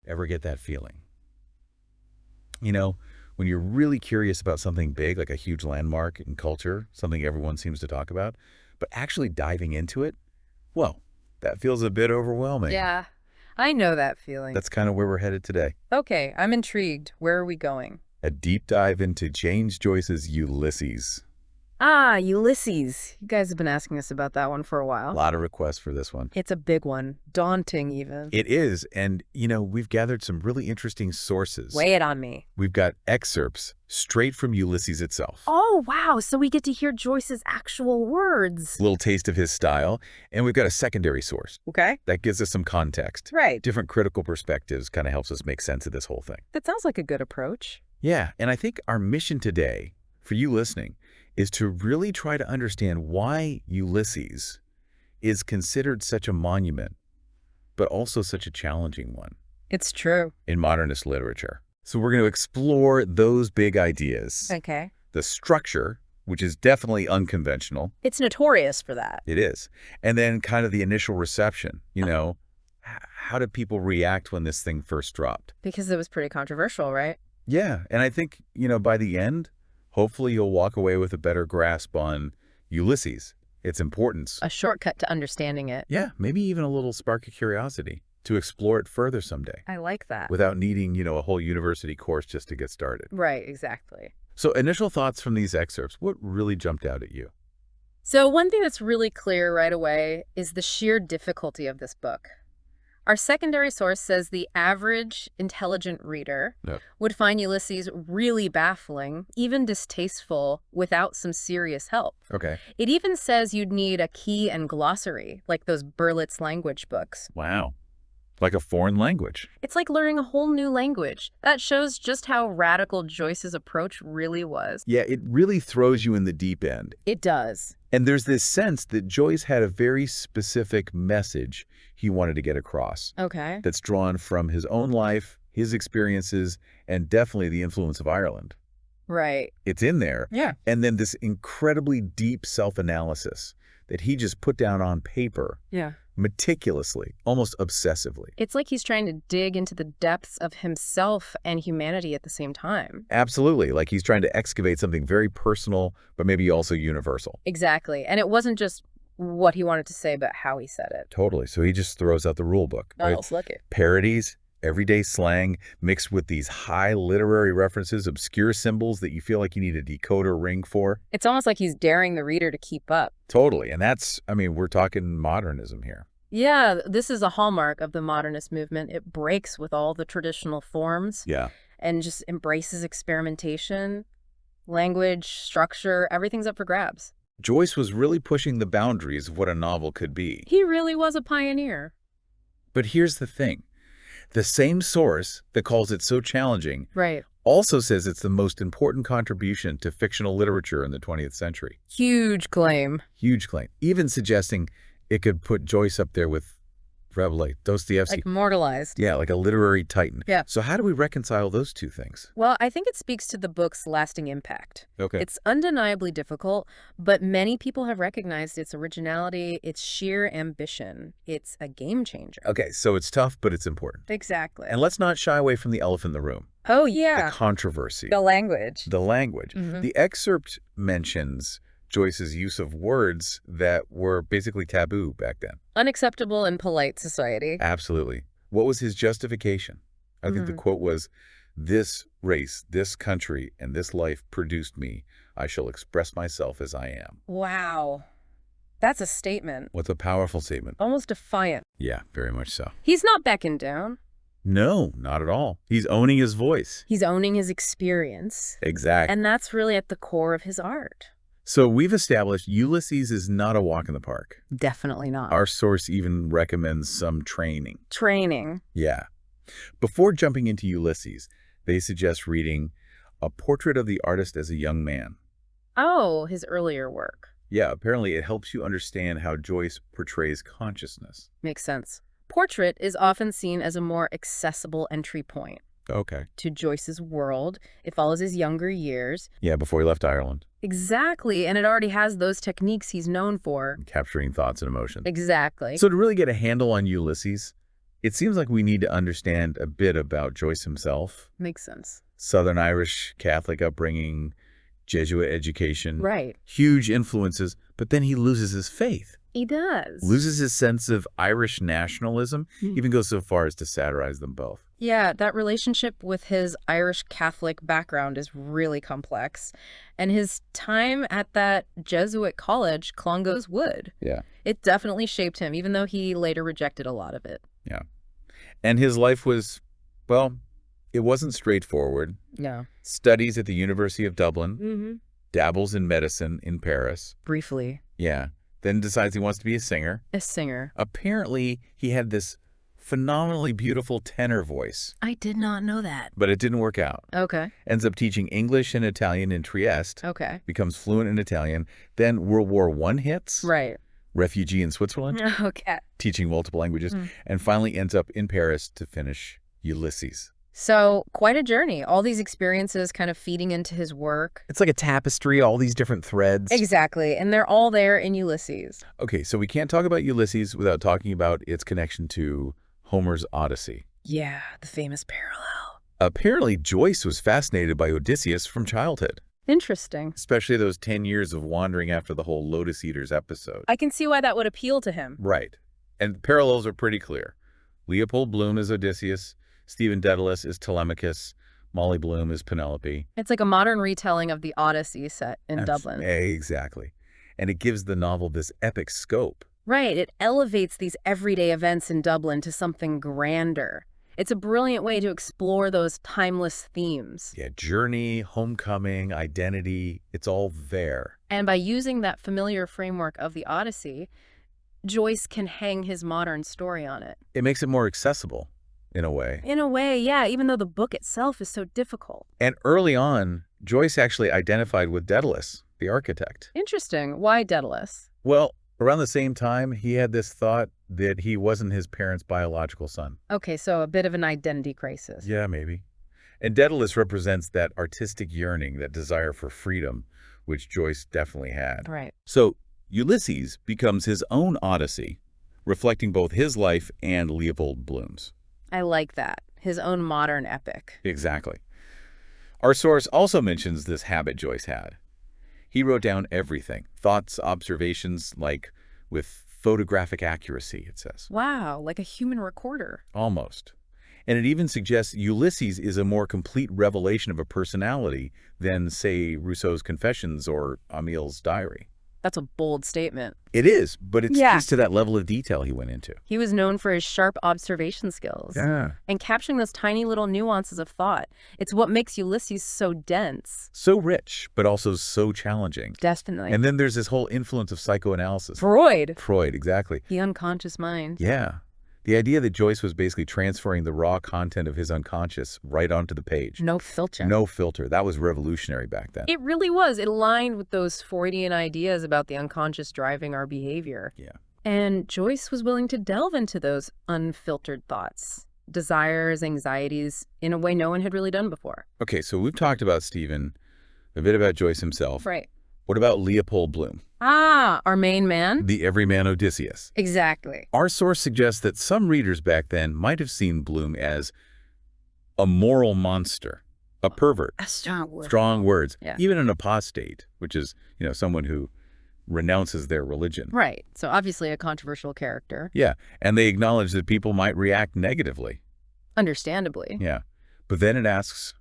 Ever get that feeling? You know, when you're really curious about something big, like a huge landmark in culture, something everyone seems to talk about, but actually diving into it, well, that feels a bit overwhelming. Yeah, I know that feeling. That's kind of where we're headed today. Okay, I'm intrigued. Where are we going? A deep dive into James Joyce's Ulysses. Ah, Ulysses. You guys have been asking us about that one for a A while. lot of requests for this one. It's a big one. Daunting, even. It is, and we've gathered some really interesting sources. Weigh it on me. We've got excerpts straight from Ulysses itself. Oh, wow. So we get to hear Joyce's actual words. A little taste of his style, and we've got a secondary source. Okay. That gives us some context. Right. Different critical perspectives kind of helps us make sense of this whole thing. That sounds like a good approach. Yeah, and I think our mission today, for you listening, is to really try to understand why Ulysses is considered such a monument, but also such a challenging one It's true. in modernist literature. So we're going to explore those big ideas. Okay. The structure, which is definitely unconventional. It's notorious for that. It is. And then kind of the initial reception, how did people react when this thing first dropped? Because it was pretty controversial, right? Yeah, and I think, by the end, hopefully you'll walk away with a better grasp on Ulysses, its importance. A shortcut to understanding it. Yeah, maybe even a little spark of curiosity to explore it further someday I like that. without needing, a whole university course just to get started. Right, exactly. So initial thoughts from these excerpts, what really jumped out at you? So one thing that's really clear right away is the sheer difficulty of this book. Our secondary source says the average intelligent reader Yep. would find Ulysses really baffling, even distasteful, without some serious help. Okay. It even says you'd need a key and glossary, like those Berlitz language books. Wow. Like a foreign language. It's like learning a whole new language. That shows just how radical Joyce's approach really was. Yeah, it really throws you in the deep end. It does. And there's this sense that Joyce had a very specific message he wanted to get across Okay. that's drawn from his own life, his experiences, and definitely the influence of Ireland. Right. It's in there. Yeah. And then this incredibly deep self-analysis that he just put down on paper Yeah. meticulously, almost obsessively. It's like he's trying to dig into the depths of himself and humanity at the same time. Absolutely. Like he's trying to excavate something very personal, but maybe also universal. Exactly. And it wasn't just what he wanted to say, but how he said it. Totally. So he just throws out the rule book. Not Right? else like it. Parodies, everyday slang, mixed with these high literary references, obscure symbols that you feel like you need a decoder ring for. It's almost like he's daring the reader to keep up. Totally. And that's, we're talking modernism here. Yeah, this is a hallmark of the modernist movement. It breaks with all the traditional forms Yeah. and just embraces experimentation, language, structure, everything's up for grabs. Joyce was really pushing the boundaries of what a novel could be. He really was a pioneer. But here's the thing. The same source that calls it so challenging Right. also says it's the most important contribution to fictional literature in the 20th century. Huge claim. Huge claim. Even suggesting it could put Joyce up there with Rabelais, Dostoevsky. Like immortalized. Yeah, like a literary titan. Yeah. So how do we reconcile those two things? Well, I think it speaks to the book's lasting impact. Okay. It's undeniably difficult, but many people have recognized its originality, its sheer ambition. It's a game changer. Okay, so it's tough, but it's important. Exactly. And let's not shy away from the elephant in the room. Oh, The yeah. controversy. The language. The language. Mhm. The excerpt mentions Joyce's use of words that were basically taboo back then. Unacceptable in polite society. Absolutely. What was his justification? I think the quote was, "This race, this country, and this life produced me. I shall express myself as I am." Wow. That's a statement. What's a powerful statement? Almost defiant. Yeah, very much so. He's not backing down. No, not at all. He's owning his voice. He's owning his experience. Exactly. And that's really at the core of his art. So we've established Ulysses is not a walk in the park. Definitely not. Our source even recommends some training. Training. Yeah. Before jumping into Ulysses, they suggest reading A Portrait of the Artist as a Young Man. Oh, his earlier work. Yeah, apparently it helps you understand how Joyce portrays consciousness. Makes sense. Portrait is often seen as a more accessible entry point Okay. to Joyce's world. It follows his younger years. Yeah, before he left Ireland, Exactly, and it already has those techniques he's known for. capturing thoughts and emotions. Exactly. So to really get a handle on Ulysses, It seems like we need to understand a bit about Joyce himself. Makes sense. Southern Irish Catholic upbringing, Jesuit education, Right. huge influences, but then he loses his faith, He does. loses his sense of Irish nationalism, Hmm. even goes so far as to satirize them both. Yeah, that relationship with his Irish Catholic background is really complex. And his time at that Jesuit college, Clongowes Wood, Yeah. it definitely shaped him, even though he later rejected a lot of it. Yeah. And his life was, well, it wasn't straightforward. Yeah. Studies at the University of Dublin, Mm-hmm. dabbles in medicine in Paris. Briefly, Yeah. Then decides he wants to be a singer. a singer. Apparently, he had this phenomenally beautiful tenor voice, I did not know that. but it didn't work out. Okay. Ends up teaching English and Italian in Trieste, Okay. becomes fluent in Italian. Then World War I hits, Right. refugee in Switzerland, Okay. teaching multiple languages, Mm. and finally ends up in Paris to finish Ulysses. So, quite a journey. All these experiences kind of feeding into his work. It's like a tapestry, all these different threads. Exactly. And they're all there in Ulysses. Okay, so we can't talk about Ulysses without talking about its connection to Homer's Odyssey. Yeah, the famous parallel. Apparently, Joyce was fascinated by Odysseus from childhood, Interesting. especially those 10 years of wandering after the whole Lotus Eaters episode. I can see why that would appeal to him. Right. And the parallels are pretty clear. Leopold Bloom is Odysseus, Stephen Dedalus is Telemachus, Molly Bloom is Penelope. It's like a modern retelling of the Odyssey set in Dublin. Exactly. And it gives the novel this epic scope. Right, it elevates these everyday events in Dublin to something grander. It's a brilliant way to explore those timeless themes. Yeah, journey, homecoming, identity, it's all there. And by using that familiar framework of the Odyssey, Joyce can hang his modern story on it. It makes it more accessible, in a way. In a way, yeah, even though the book itself is so difficult. And early on, Joyce actually identified with Daedalus, the architect. Interesting. Why Daedalus? Well, around the same time, he had this thought that he wasn't his parents' biological son. Okay, so a bit of an identity crisis. Yeah, maybe. And Daedalus represents that artistic yearning, that desire for freedom, which Joyce definitely had. Right. So Ulysses becomes his own Odyssey, reflecting both his life and Leopold Bloom's. I like that. His own modern epic. Exactly. Our source also mentions this habit Joyce had. He wrote down everything, thoughts, observations, like with photographic accuracy, it says. Wow, like a human recorder. Almost. And it even suggests Ulysses is a more complete revelation of a personality than, say, Rousseau's Confessions or Amiel's diary. That's a bold statement. It is, but it Yeah. speaks to that level of detail he went into. He was known for his sharp observation skills. Yeah. And capturing those tiny little nuances of thought. It's what makes Ulysses so dense. So rich, but also so challenging. Definitely. And then there's this whole influence of psychoanalysis. Freud. Freud, exactly. The unconscious mind. Yeah. The idea that Joyce was basically transferring the raw content of his unconscious right onto the page. No filter. No filter. That was revolutionary back then. It really was. It aligned with those Freudian ideas about the unconscious driving our behavior. Yeah. And Joyce was willing to delve into those unfiltered thoughts, desires, anxieties, in a way no one had really done before. Okay, so we've talked about Stephen, a bit about Joyce himself. Right. What about Leopold Bloom, Ah, our main man? the everyman Odysseus? Exactly. Our source suggests that some readers back then might have seen Bloom as a moral monster, a pervert. A strong word. Strong words. Yeah. Even an apostate, which is, someone who renounces their religion. Right. So obviously a controversial character. Yeah, and they acknowledge that people might react negatively. Understandably. Yeah. But then it asks,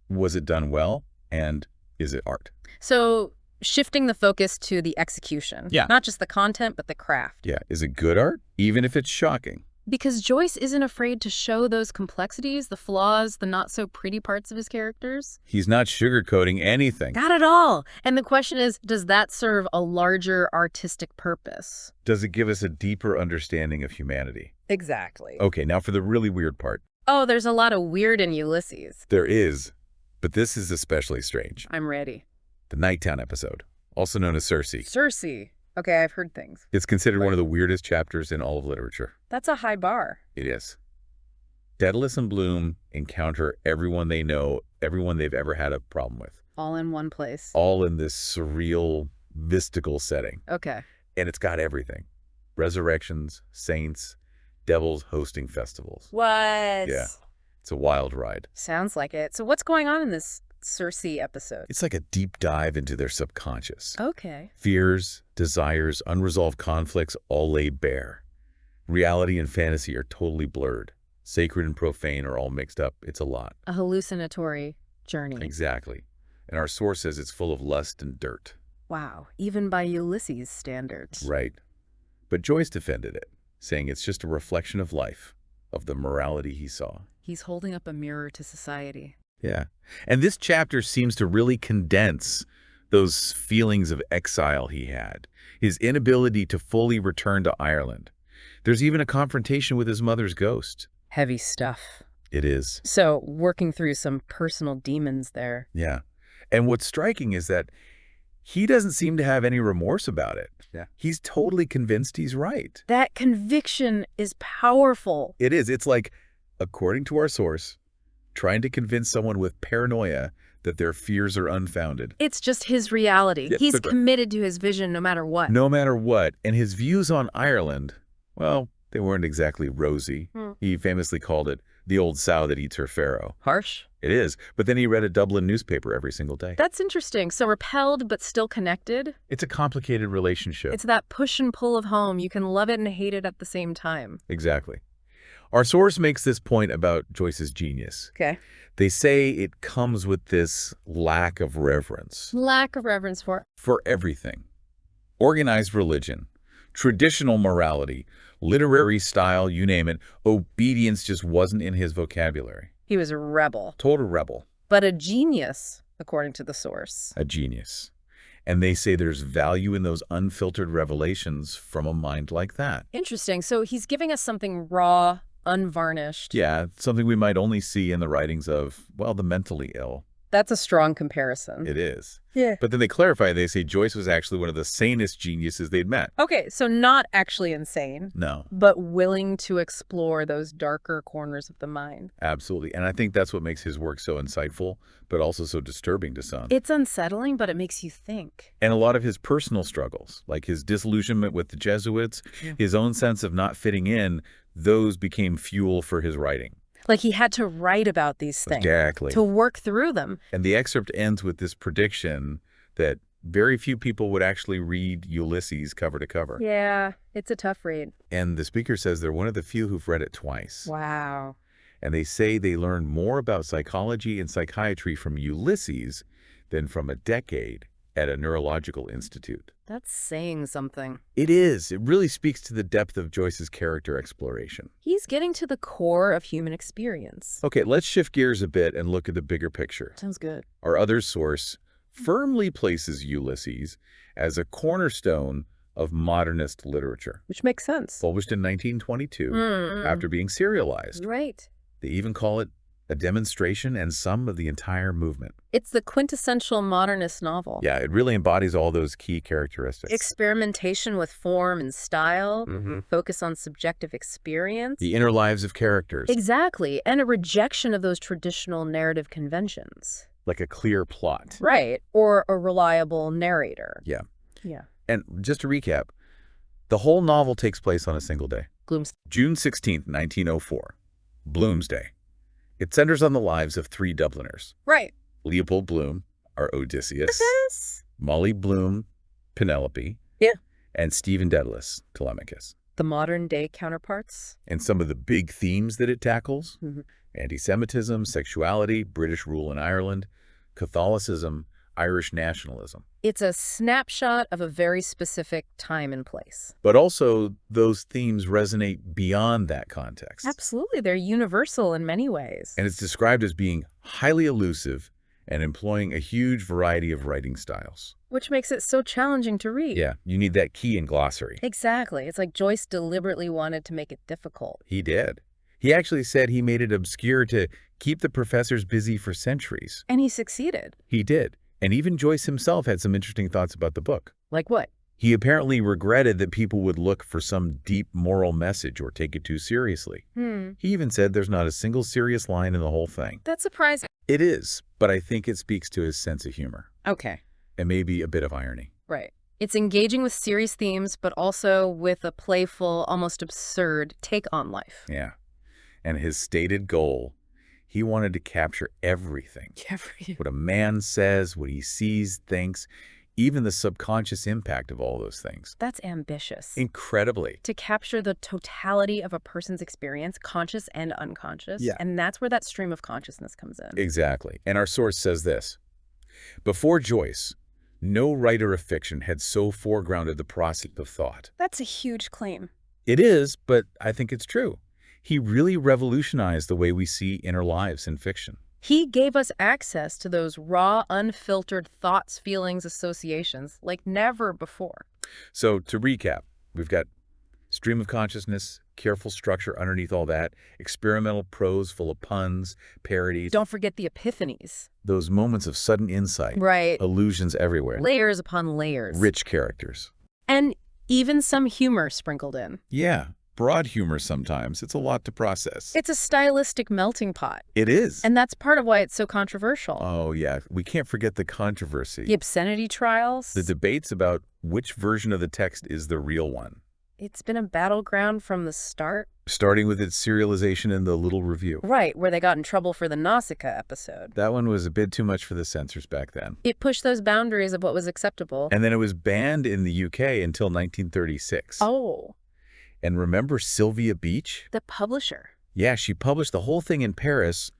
was it done well? And is it art? So shifting the focus to the execution. Yeah. Not just the content, but the craft. Yeah. Is it good art? Even if it's shocking. Because Joyce isn't afraid to show those complexities, the flaws, the not-so-pretty parts of his characters. He's not sugarcoating anything. Got it all. And the question is, does that serve a larger artistic purpose? Does it give us a deeper understanding of humanity? Exactly. Okay, now for the really weird part. Oh, there's a lot of weird in Ulysses. There is, but this is especially strange. I'm ready. The Nighttown episode, also known as Circe. Circe. Okay, I've heard things. It's considered one of the weirdest chapters in all of literature. That's a high bar. It is. Daedalus and Bloom encounter everyone they know, everyone they've ever had a problem with. All in one place. All in this surreal, mystical setting. Okay. And it's got everything. Resurrections, saints, devils hosting festivals. What? Yeah, it's a wild ride. Sounds like it. So what's going on in this Circe episode? It's like a deep dive into their subconscious. Okay. Fears, desires, unresolved conflicts all laid bare. Reality and fantasy are totally blurred. Sacred and profane are all mixed up. It's a lot. A hallucinatory journey. Exactly. And our source says it's full of lust and dirt. Wow, even by Ulysses' standards. Right. But Joyce defended it, saying it's just a reflection of life, of the morality he saw. He's holding up a mirror to society. Yeah. And this chapter seems to really condense those feelings of exile he had, his inability to fully return to Ireland. There's even a confrontation with his mother's ghost. Heavy stuff. It is. So, working through some personal demons there. Yeah. And what's striking is that he doesn't seem to have any remorse about it. Yeah. He's totally convinced he's right. That conviction is powerful. It is. It's like, according to our source, trying to convince someone with paranoia that their fears are unfounded. It's just his reality. Yeah, He's committed to his vision no matter what. No matter what. And his views on Ireland, well, they weren't exactly rosy. He famously called it the old sow that eats her farrow. Harsh. It is. But then he read a Dublin newspaper every single day. That's interesting. So repelled but still connected? It's a complicated relationship. It's that push and pull of home. You can love it and hate it at the same time. Exactly. Our source makes this point about Joyce's genius. Okay. They say it comes with this lack of reverence. Lack of reverence For everything. Organized religion, traditional morality, literary style, you name it. Obedience just wasn't in his vocabulary. He was a rebel. Total rebel. But a genius, according to the source. A genius. And they say there's value in those unfiltered revelations from a mind like that. Interesting. So he's giving us something raw, unvarnished. Yeah, something we might only see in the writings of, well, the mentally ill. That's a strong comparison. It is. Yeah. But then they clarify, they say Joyce was actually one of the sanest geniuses they'd met. Okay, so not actually insane. No. But willing to explore those darker corners of the mind. Absolutely. And I think that's what makes his work so insightful, but also so disturbing to some. It's unsettling, but it makes you think. And a lot of his personal struggles, like his disillusionment with the Jesuits, his own sense of not fitting in, those became fuel for his writing. Like he had to write about these things. Exactly. To work through them. And the excerpt ends with this prediction that very few people would actually read Ulysses cover to cover. Yeah, it's a tough read. And the speaker says they're one of the few who've read it twice. Wow. And they say they learned more about psychology and psychiatry from Ulysses than from a decade at a neurological institute. That's saying something. It is. It really speaks to the depth of Joyce's character exploration. He's getting to the core of human experience. Okay, let's shift gears a bit and look at the bigger picture. Sounds good. Our other source firmly places Ulysses as a cornerstone of modernist literature. Which makes sense. Published in 1922 after being serialized. Right. They even call it a demonstration and some of the entire movement. It's the quintessential modernist novel. Yeah, it really embodies all those key characteristics. Experimentation with form and style, focus on subjective experience. The inner lives of characters. Exactly, and a rejection of those traditional narrative conventions. Like a clear plot. Right, or a reliable narrator. Yeah. Yeah. And just to recap, the whole novel takes place on a single day. June 16th, 1904. Bloomsday. It centers on the lives of three Dubliners. Right. Leopold Bloom, our Odysseus. Molly Bloom, Penelope. Yeah. And Stephen Dedalus, Telemachus. The modern-day counterparts. And some of the big themes that it tackles. Anti-Semitism, sexuality, British rule in Ireland, Catholicism, Irish nationalism. It's a snapshot of a very specific time and place. But also, those themes resonate beyond that context. Absolutely. They're universal in many ways. And it's described as being highly elusive and employing a huge variety of writing styles. Which makes it so challenging to read. Yeah, you need that key and glossary. Exactly. It's like Joyce deliberately wanted to make it difficult. He did. He actually said he made it obscure to keep the professors busy for centuries. And he succeeded. He did. And even Joyce himself had some interesting thoughts about the book. Like what? He apparently regretted that people would look for some deep moral message or take it too seriously. He even said there's not a single serious line in the whole thing. That's surprising. It is, but I think it speaks to his sense of humor. Okay. And maybe a bit of irony. Right. It's engaging with serious themes, but also with a playful, almost absurd take on life. Yeah. And his stated goal, he wanted to capture everything. Every What a man says, what he sees, thinks, even the subconscious impact of all those things. That's ambitious. Incredibly. To capture the totality of a person's experience, conscious and unconscious. Yeah. And that's where that stream of consciousness comes in. Exactly. And our source says this. Before Joyce, no writer of fiction had so foregrounded the process of thought. That's a huge claim. It is, but I think it's true. He really revolutionized the way we see inner lives in fiction. He gave us access to those raw, unfiltered thoughts, feelings, associations like never before. So to recap, we've got stream of consciousness, careful structure underneath all that, experimental prose full of puns, parodies. Don't forget the epiphanies. Those moments of sudden insight. Right. Allusions everywhere. Layers upon layers. Rich characters. And even some humor sprinkled in. Yeah, broad humor sometimes. It's a lot to process. It's a stylistic melting pot. It is. And that's part of why it's so controversial. Oh, yeah. We can't forget the controversy. The obscenity trials. The debates about which version of the text is the real one. It's been a battleground from the start. Starting with its serialization in the Little Review. Right, where they got in trouble for the Nausicaa episode. That one was a bit too much for the censors back then. It pushed those boundaries of what was acceptable. And then it was banned in the UK until 1936. Oh. And remember Sylvia Beach? The publisher. Yeah, she published the whole thing in Paris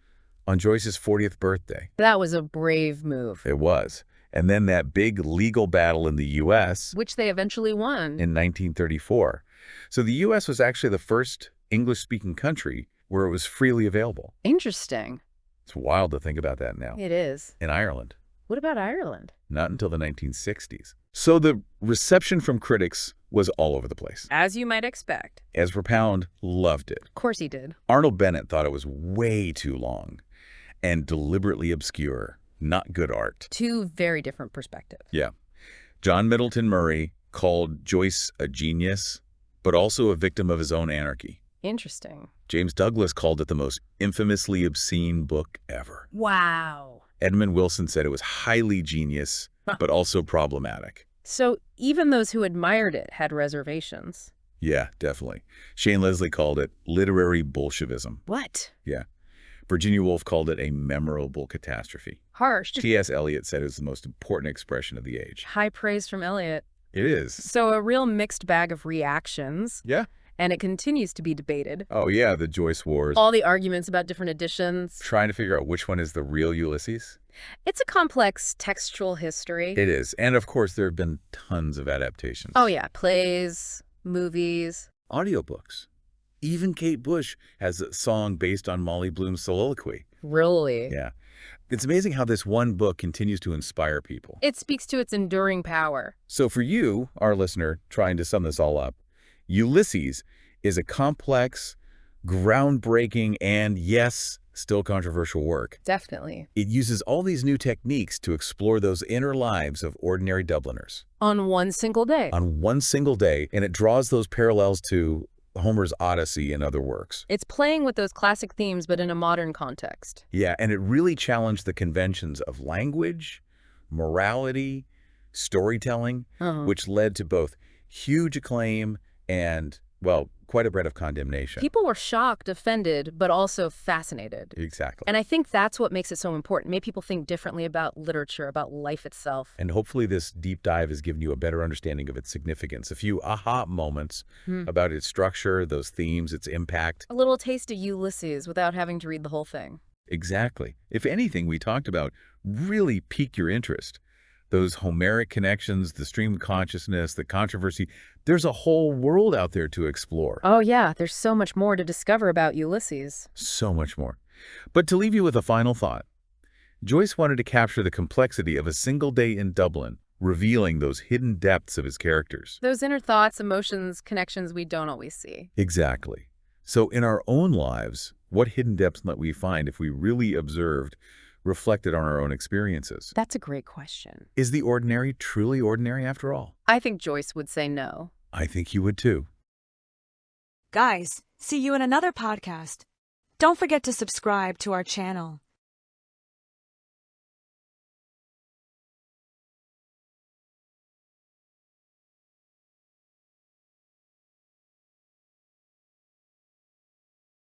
on Joyce's 40th birthday. That was a brave move. It was. And then that big legal battle in the U.S. Which they eventually won. In 1934. So the U.S. was actually the first English-speaking country where it was freely available. Interesting. It's wild to think about that now. It is. In Ireland. What about Ireland? Not until the 1960s. So the reception from critics was all over the place. As you might expect. Ezra Pound loved it. Of course he did. Arnold Bennett thought it was way too long and deliberately obscure. Not good art. Two very different perspectives. Yeah. John Middleton Murray called Joyce a genius, but also a victim of his own anarchy. Interesting. James Douglas called it the most infamously obscene book ever. Wow. Edmund Wilson said it was highly genius, but also problematic. So even those who admired it had reservations. Yeah, definitely. Shane Leslie called it literary Bolshevism. What? Yeah. Virginia Woolf called it a memorable catastrophe. Harsh. T.S. Eliot said it was the most important expression of the age. High praise from Eliot. It is. So a real mixed bag of reactions. Yeah. And it continues to be debated. Oh, yeah, the Joyce Wars. All the arguments about different editions. Trying to figure out which one is the real Ulysses. It's a complex textual history. It is. And, of course, there have been tons of adaptations. Oh, yeah. Plays, movies. Audiobooks. Even Kate Bush has a song based on Molly Bloom's soliloquy. Really? Yeah. It's amazing how this one book continues to inspire people. It speaks to its enduring power. So for you, our listener, trying to sum this all up, Ulysses is a complex, groundbreaking, and yes, still controversial work. Definitely. It uses all these new techniques to explore those inner lives of ordinary Dubliners. On one single day. On one single day, and it draws those parallels to Homer's Odyssey and other works. It's playing with those classic themes, but in a modern context. Yeah, and it really challenged the conventions of language, morality, storytelling, which led to both huge acclaim and, well, quite a bit of condemnation. People were shocked, offended, but also fascinated. Exactly. And I think that's what makes it so important. Made people think differently about literature, about life itself. And hopefully this deep dive has given you a better understanding of its significance, a few aha moments about its structure, those themes, its impact. A little taste of Ulysses without having to read the whole thing. Exactly. If anything we talked about really piqued your interest, those Homeric connections, the stream of consciousness, the controversy, there's a whole world out there to explore. Oh yeah, there's so much more to discover about Ulysses. So much more. But to leave you with a final thought, Joyce wanted to capture the complexity of a single day in Dublin, revealing those hidden depths of his characters. Those inner thoughts, emotions, connections we don't always see. Exactly. So in our own lives, what hidden depths might we find if we really observed, reflected on our own experiences? That's a great question. Is the ordinary truly ordinary after all? I think Joyce would say no. I think you would too. Guys, see you in another podcast. Don't forget to subscribe to our channel.